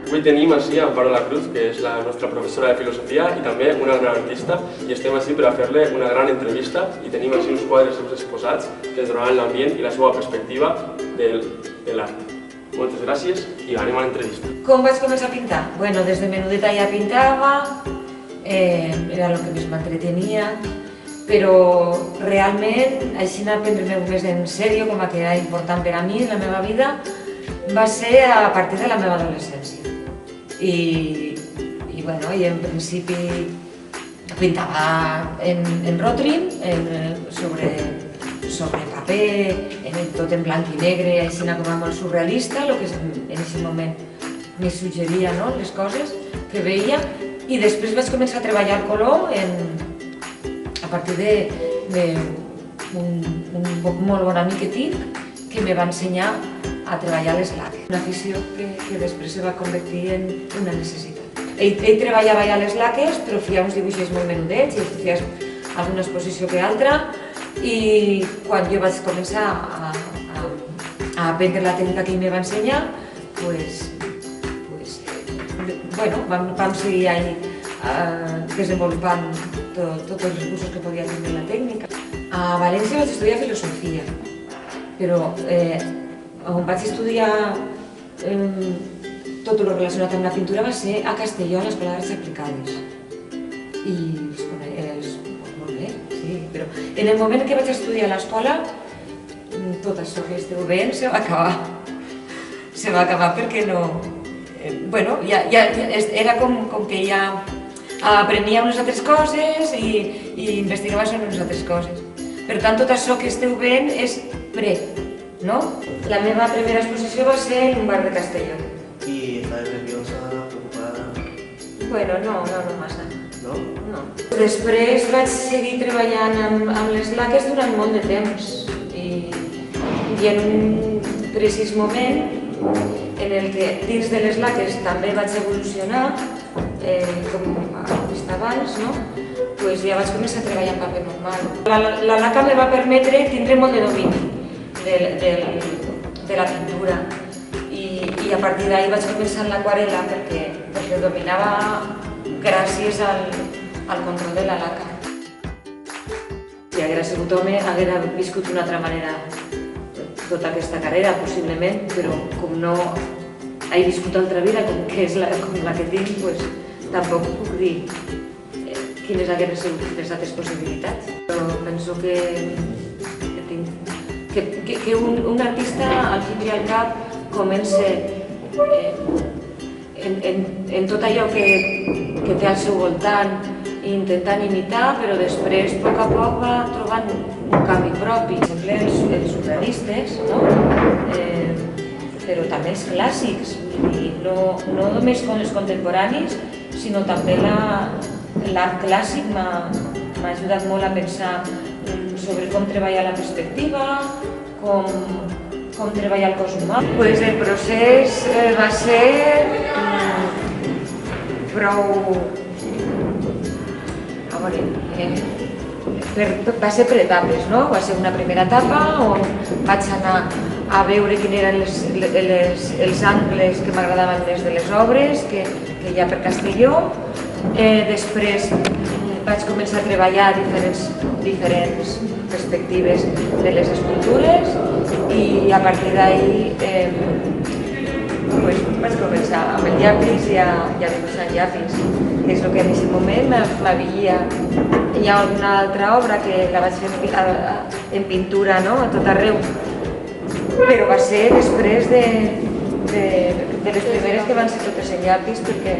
Avui tenim així a Amparo La Cruz, que és la nostra professora de filosofia i també una gran artista, i estem així per a fer-li una gran entrevista i tenim així uns quadres seus exposats que ens donaran l'ambient i la seva perspectiva de l'art. Moltes gràcies i anem a l'entrevista. Com vaig començar a pintar? Bueno, des de menudeta ja pintava, era el que més m'entretenia, però realment, així anar a prendre-me més en sèrio, com que era important per a mi en la meva vida, va ser a partir de la meva adolescència. I en principi pintava en rotring, sobre paper, tot en blanc i negre, així com a molt surrealista, el que en aquest moment me suggeria les coses que veia, i després vaig començar a treballar el color a partir d'un molt bon amic que tinc que me va ensenyar a treballar les laques. Una afició que després se va convertir en una necessitat. Ell treballava ja les laques, però feia uns dibuixos molt menudets i feia alguna exposició que altra, i quan jo vaig començar a aprendre la tècnica que ell me va ensenyar, vam seguir ahí desenvolupant tots els recursos que podia tenir la tècnica. A València vaig estudiar filosofia, però on vaig estudiar tot el relacionat amb la pintura va ser a Castelló, a l'Escola d'Arts Aplicades. I és molt bé, sí, però en el moment que vaig estudiar a l'escola, tot això que esteu veient se va acabar. Se va acabar perquè no... era com que ja aprenia unes altres coses i investigava sobre unes altres coses. Per tant, tot això que esteu veient és no? La meva primera exposició va ser en un bar de Castelló. I estaves nerviosa, preocupada? Bueno, no massa. No? No. Després vaig seguir treballant amb les laques durant molt de temps i en un precís moment en el que dins de les laques també vaig evolucionar, com he vist abans, ja vaig començar a treballar amb paper normal. La laca me va permetre tindre molt de domini de la pintura i a partir d'ahir vaig començar en l'aquarela perquè dominava gràcies al control de la laca. Si haguera sigut home, haguera viscut d'una altra manera tota aquesta carrera, possiblement, però com no he viscut altra vida com la que tinc, tampoc puc dir quines hagueren sigut les altres possibilitats. Però penso que un artista, al fin i al cap, comença en tot allò que té al seu voltant, intentant imitar, però després, a poc va trobant un canvi propi. Per exemple, els surrealistes, però també els clàssics, no només els contemporanis, sinó també l'art clàssic m'ha ajudat molt a pensar sobre com treballar la perspectiva, com treballar el cos humà. El procés va ser prou... Va ser per etapes, no? Va ser una primera etapa on vaig anar a veure quins eren els angles que m'agradaven més de les obres que hi ha per Castelló. Després vaig començar a treballar diferents perspectives de les escultures i a partir d'ahir vaig començar amb el llapis i a dibuixar en llapis, que és el que en aquest moment m'havia. Hi ha alguna altra obra que la vaig fer en pintura a tot arreu, però va ser després de les primeres que van ser totes en llapis, perquè